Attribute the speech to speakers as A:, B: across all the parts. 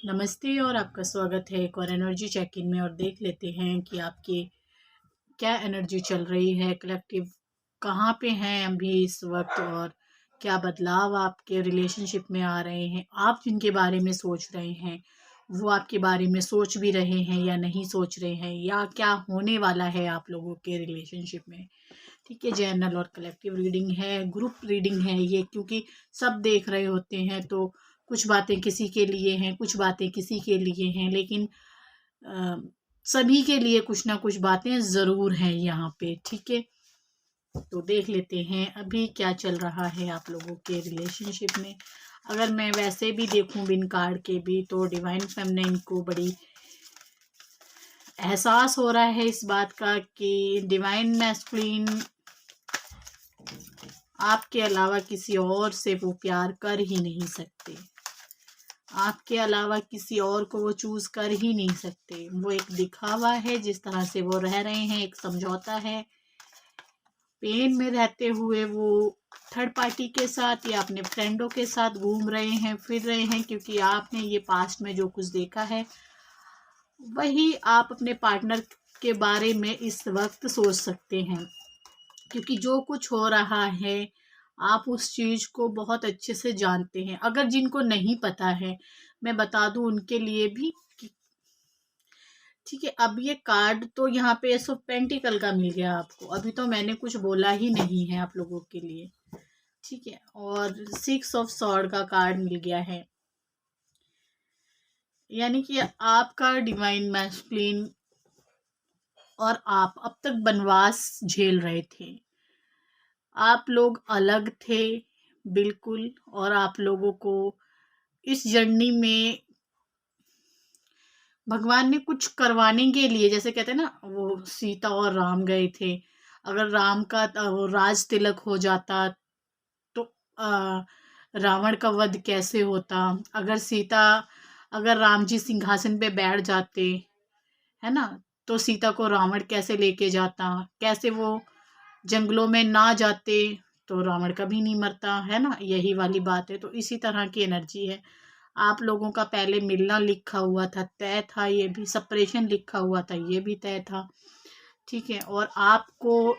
A: नमस्ते और आपका स्वागत है एक और एनर्जी चेक इन में। और देख लेते हैं कि आपकी क्या एनर्जी चल रही है, कलेक्टिव कहाँ पे हैं अभी इस वक्त, और क्या बदलाव आपके रिलेशनशिप में आ रहे हैं। आप जिनके बारे में सोच रहे हैं वो आपके बारे में सोच भी रहे हैं या नहीं सोच रहे हैं, या क्या होने वाला है आप लोगों के रिलेशनशिप में। ठीक है, जनरल और कलेक्टिव रीडिंग है, ग्रुप रीडिंग है ये, क्योंकि सब देख रहे होते हैं तो कुछ बातें किसी के लिए हैं, कुछ बातें किसी के लिए हैं, लेकिन अ, सभी के लिए कुछ ना कुछ बातें ज़रूर हैं यहाँ पे। ठीक है, तो देख लेते हैं अभी क्या चल रहा है आप लोगों के रिलेशनशिप में। अगर मैं वैसे भी देखूं बिन कार्ड के भी, तो डिवाइन फेमिनिन को बड़ी एहसास हो रहा है इस बात का कि डिवाइन मैस्कुलिन आपके अलावा किसी और से वो प्यार कर ही नहीं सकते। आपके अलावा किसी और को वो चूज कर ही नहीं सकते। वो एक दिखावा है जिस तरह से वो रह रहे हैं, एक समझौता है। पेन में रहते हुए वो थर्ड पार्टी के साथ या अपने फ्रेंडों के साथ घूम रहे हैं, फिर रहे हैं, क्योंकि आपने ये पास्ट में जो कुछ देखा है वही आप अपने पार्टनर के बारे में इस वक्त सोच सकते हैं। क्योंकि जो कुछ हो रहा है आप उस चीज को बहुत अच्छे से जानते हैं। अगर जिनको नहीं पता है मैं बता दूं उनके लिए भी ठीक है। अब ये कार्ड तो यहाँ पे एस ऑफ पेंटिकल का मिल गया आपको, अभी तो मैंने कुछ बोला ही नहीं है आप लोगों के लिए। ठीक है, और सिक्स ऑफ सॉर्ड का कार्ड मिल गया है, यानी कि आपका डिवाइन मैस्कुलिन और आप अब तक वनवास झेल रहे थे। आप लोग अलग थे बिल्कुल, और आप लोगों को इस जर्नी में भगवान ने कुछ करवाने के लिए, जैसे कहते हैं ना, वो सीता और राम गए थे। अगर राम का वो राज तिलक हो जाता तो रावण का वध कैसे होता। अगर सीता अगर राम जी सिंहासन पे बैठ जाते, है ना, तो सीता को रावण कैसे लेके जाता, कैसे वो जंगलों में ना जाते तो रावण कभी नहीं मरता, है ना। यही वाली बात है, तो इसी तरह की एनर्जी है। आप लोगों का पहले मिलना लिखा हुआ था, तय था, ये भी सेपरेशन लिखा हुआ था, ये भी तय था। ठीक है, और आपको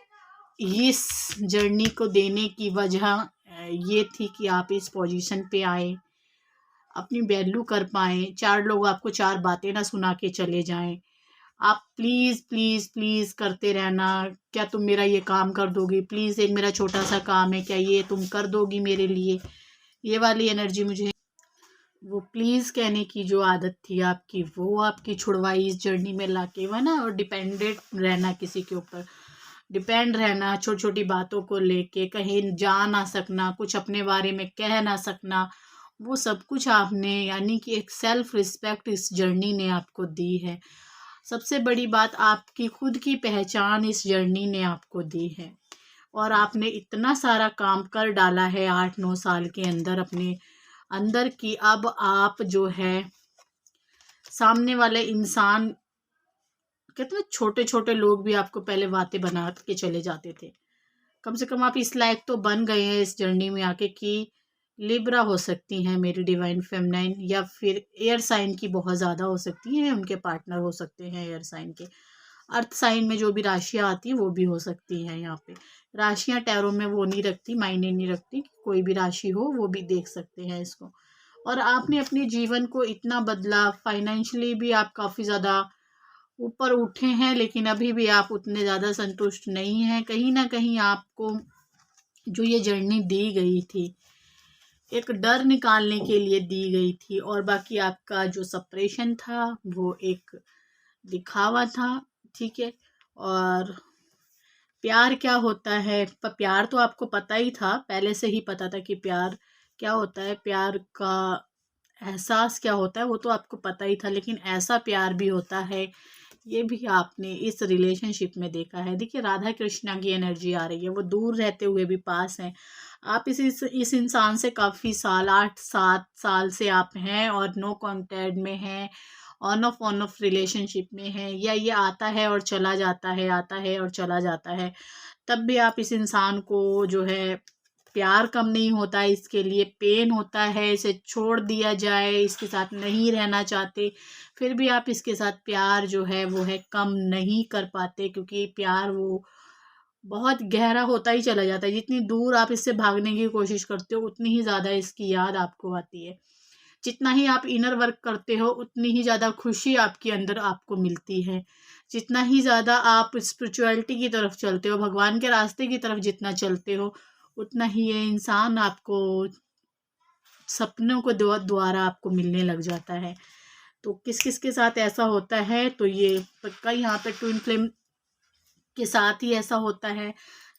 A: इस जर्नी को देने की वजह ये थी कि आप इस पोजीशन पे आए, अपनी वैल्यू कर पाए, चार लोग आपको चार बातें ना सुना के चले जाएं। आप प्लीज़ प्लीज़ प्लीज़ करते रहना। क्या तुम मेरा ये काम कर दोगी प्लीज़, एक मेरा छोटा सा काम है, क्या ये तुम कर दोगी मेरे लिए। ये वाली एनर्जी मुझे, वो प्लीज़ कहने की जो आदत थी आपकी वो आपकी छुड़वाई इस जर्नी में लाके, वह ना, और डिपेंडेंट रहना, किसी के ऊपर डिपेंड रहना, छोटी छोटी बातों को लेके कहीं जा ना सकना, कुछ अपने बारे में कह ना सकना, वो सब कुछ आपने, यानी कि एक सेल्फ रिस्पेक्ट इस जर्नी ने आपको दी है। सबसे बड़ी बात, आपकी खुद की पहचान इस जर्नी ने आपको दी है। और आपने इतना सारा काम कर डाला है 8-9 साल के अंदर अपने अंदर की, अब आप जो है सामने वाले इंसान, कहते हैं छोटे छोटे लोग भी आपको पहले बातें बना के चले जाते थे, कम से कम आप इस लायक तो बन गए हैं इस जर्नी में आके कि लिब्रा हो सकती हैं मेरी डिवाइन फेमिनाइन, या फिर एयर साइन की बहुत ज़्यादा हो सकती हैं, उनके पार्टनर हो सकते हैं एयर साइन के। अर्थ साइन में जो भी राशियाँ आती हैं वो भी हो सकती हैं। यहाँ पे राशियाँ टैरो में वो नहीं रखती, मायने नहीं रखती, कोई भी राशि हो वो भी देख सकते हैं इसको। और आपने अपने जीवन को इतना बदला, फाइनेंशियली भी आप काफ़ी ज़्यादा ऊपर उठे हैं, लेकिन अभी भी आप उतने ज़्यादा संतुष्ट नहीं हैं। कहीं ना कहीं आपको जो ये जर्नी दी गई थी एक डर निकालने के लिए दी गई थी, और बाकी आपका जो सेपरेशन था वो एक दिखावा था। ठीक है, और प्यार क्या होता है, प्यार तो आपको पता ही था, पहले से ही पता था कि प्यार क्या होता है, प्यार का एहसास क्या होता है वो तो आपको पता ही था, लेकिन ऐसा प्यार भी होता है ये भी आपने इस रिलेशनशिप में देखा है। देखिए, राधा कृष्णा की एनर्जी आ रही है, वो दूर रहते हुए भी पास हैं। आप इस इंसान से काफ़ी साल, 8-7 साल से आप हैं और नो कांटेक्ट में हैं, ऑन ऑफ रिलेशनशिप में हैं, या ये आता है और चला जाता है, आता है और चला जाता है, तब भी आप इस इंसान को जो है प्यार कम नहीं होता है, इसके लिए पेन होता है, इसे छोड़ दिया जाए, इसके साथ नहीं रहना चाहते, फिर भी आप इसके साथ प्यार जो है वो है कम नहीं कर पाते, क्योंकि प्यार वो बहुत गहरा होता ही चला जाता है। जितनी दूर आप इससे भागने की कोशिश करते हो उतनी ही ज़्यादा इसकी याद आपको आती है। जितना ही आप इनर वर्क करते हो उतनी ही ज़्यादा खुशी आपके अंदर आपको मिलती है। जितना ही ज़्यादा आप स्पिरिचुअलिटी की तरफ चलते हो, भगवान के रास्ते की तरफ जितना चलते हो, उतना ही ये इंसान आपको सपनों को द्वारा आपको मिलने लग जाता है। तो किस किस के साथ ऐसा होता है, तो ये पक्का यहाँ पे ट्विन फ्लेम के साथ ही ऐसा होता है।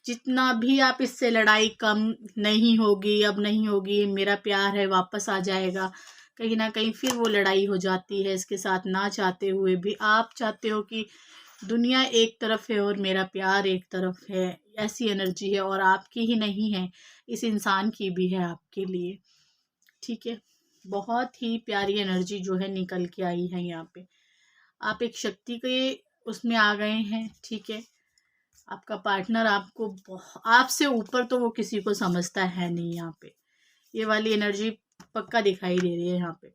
A: जितना भी आप इससे लड़ाई कम नहीं होगी, अब नहीं होगी, मेरा प्यार है वापस आ जाएगा, कहीं ना कहीं फिर वो लड़ाई हो जाती है इसके साथ, ना चाहते हुए भी। आप चाहते हो कि दुनिया एक तरफ है और मेरा प्यार एक तरफ है, ऐसी एनर्जी है, और आपकी ही नहीं है, इस इंसान की भी है आपके लिए। ठीक है, बहुत ही प्यारी एनर्जी जो है निकल के आई है यहाँ पे। आप एक शक्ति के उसमें आ गए हैं। ठीक है, आपका पार्टनर आपको आपसे ऊपर तो वो किसी को समझता है नहीं यहाँ पे, ये वाली एनर्जी पक्का दिखाई दे रही है यहाँ पे,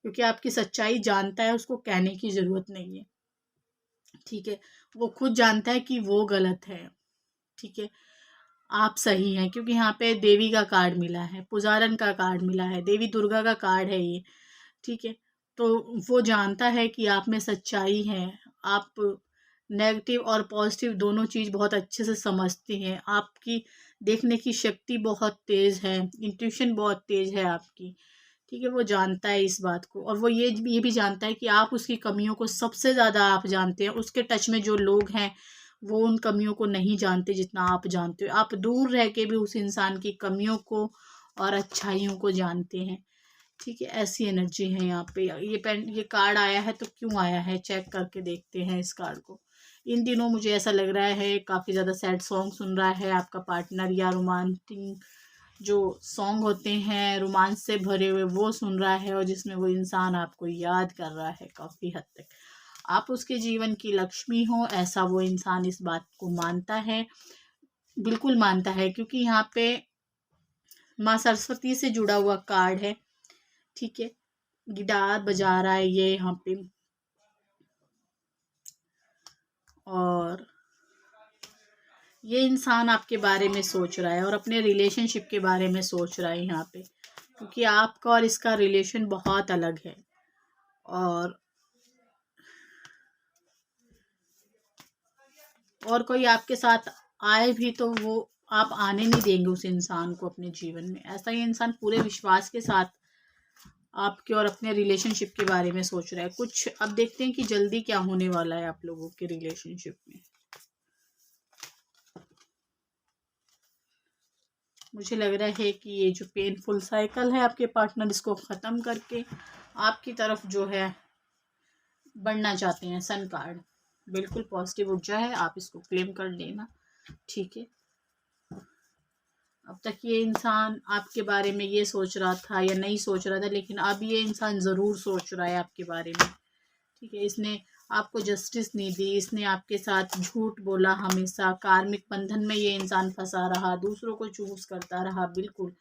A: क्योंकि आपकी सच्चाई जानता है, उसको कहने की जरूरत नहीं है। ठीक है, वो खुद जानता है कि वो गलत है। ठीक है, आप सही हैं, क्योंकि यहाँ पे देवी का कार्ड मिला है, पुजारन का कार्ड मिला है, देवी दुर्गा का कार्ड है ये। ठीक है, तो वो जानता है कि आप में सच्चाई है, आप नेगेटिव और पॉजिटिव दोनों चीज़ बहुत अच्छे से समझते हैं, आपकी देखने की शक्ति बहुत तेज़ है, इंट्यूशन बहुत तेज़ है आपकी। ठीक है, वो जानता है इस बात को, और वो ये भी जानता है कि आप उसकी कमियों को सबसे ज़्यादा आप जानते हैं। उसके टच में जो लोग हैं वो उन कमियों को नहीं जानते जितना आप जानते हो। आप दूर रह के भी उस इंसान की कमियों को और अच्छाइयों को जानते हैं। ठीक है, ऐसी एनर्जी है यहाँ पे। ये कार्ड आया है तो क्यों आया है, चेक करके देखते हैं इस कार्ड को। इन दिनों मुझे ऐसा लग रहा है काफ़ी ज़्यादा सैड सॉन्ग सुन रहा है आपका पार्टनर, या रोमांटिक जो सॉन्ग होते हैं रोमांस से भरे हुए वो सुन रहा है, और जिसमें वो इंसान आपको याद कर रहा है काफ़ी हद तक। आप उसके जीवन की लक्ष्मी हो, ऐसा वो इंसान इस बात को मानता है, बिल्कुल मानता है, क्योंकि यहाँ पे माँ सरस्वती से जुड़ा हुआ कार्ड है। ठीक है, गिटार बजा रहा है ये यहाँ पे, और ये इंसान आपके बारे में सोच रहा है और अपने रिलेशनशिप के बारे में सोच रहा है यहाँ पे, क्योंकि आपका और इसका रिलेशन बहुत अलग है। और कोई आपके साथ आए भी तो वो आप आने नहीं देंगे उस इंसान को अपने जीवन में। ऐसा ये इंसान पूरे विश्वास के साथ आपके और अपने रिलेशनशिप के बारे में सोच रहा है कुछ। अब देखते हैं कि जल्दी क्या होने वाला है आप लोगों के रिलेशनशिप में। मुझे लग रहा है कि ये जो पेनफुल साइकिल है आपके पार्टनर, इसको ख़त्म करके आपकी तरफ जो है बढ़ना चाहते हैं। सन कार्ड बिल्कुल पॉजिटिव ऊर्जा है, आप इसको क्लेम कर लेना। ठीक है, अब तक ये इंसान आपके बारे में ये सोच रहा था या नहीं सोच रहा था, लेकिन अब ये इंसान ज़रूर सोच रहा है आपके बारे में। ठीक है, इसने आपको जस्टिस नहीं दी, इसने आपके साथ झूठ बोला, हमेशा कार्मिक बंधन में ये इंसान फंसा रहा, दूसरों को चूज करता रहा। बिल्कुल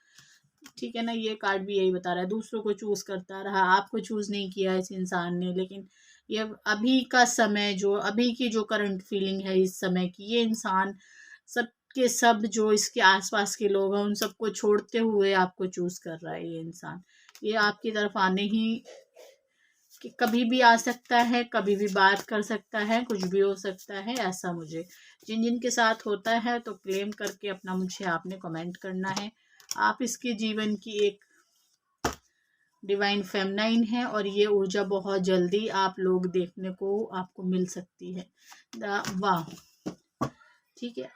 A: ठीक है ना, ये कार्ड भी यही बता रहा है, दूसरों को चूज करता रहा, आपको चूज नहीं किया इस इंसान ने। लेकिन ये अभी का समय, जो अभी की जो करंट फीलिंग है इस समय की, ये इंसान सब के सब जो इसके आसपास के लोग हैं उन सबको छोड़ते हुए आपको चूज कर रहा है। ये इंसान ये आपकी तरफ आने ही कि कभी भी आ सकता है, कभी भी बात कर सकता है, कुछ भी हो सकता है। ऐसा मुझे जिन जिन के साथ होता है तो क्लेम करके अपना मुझे आपने कमेंट करना है। आप इसके जीवन की एक डिवाइन फेमनाइन है, और ये ऊर्जा बहुत जल्दी आप लोग देखने को आपको मिल सकती है। वाह, ठीक है,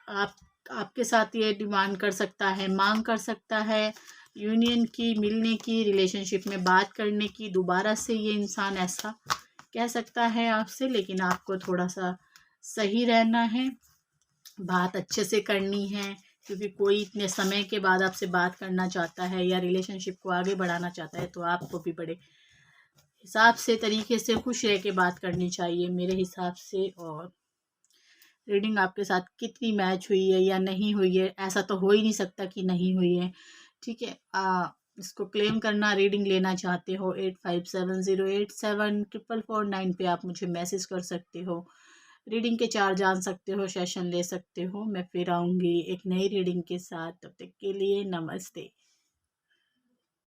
A: आपके साथ ये डिमांड कर सकता है, मांग कर सकता है यूनियन की, मिलने की, रिलेशनशिप में बात करने की। दोबारा से ये इंसान ऐसा कह सकता है आपसे, लेकिन आपको थोड़ा सा सही रहना है, बात अच्छे से करनी है, क्योंकि कोई इतने समय के बाद आपसे बात करना चाहता है या रिलेशनशिप को आगे बढ़ाना चाहता है, तो आपको भी बड़े हिसाब से तरीके से खुश रह के बात करनी चाहिए मेरे हिसाब से। और रीडिंग आपके साथ कितनी मैच हुई है या नहीं हुई है, ऐसा तो हो ही नहीं सकता कि नहीं हुई है। ठीक है, इसको क्लेम करना, रीडिंग लेना चाहते हो, 8570874449 पे आप मुझे मैसेज कर सकते हो। रीडिंग के चार्ज जान सकते हो, सेशन ले सकते हो। मैं फिर आऊँगी एक नई रीडिंग के साथ, तब तक के लिए नमस्ते।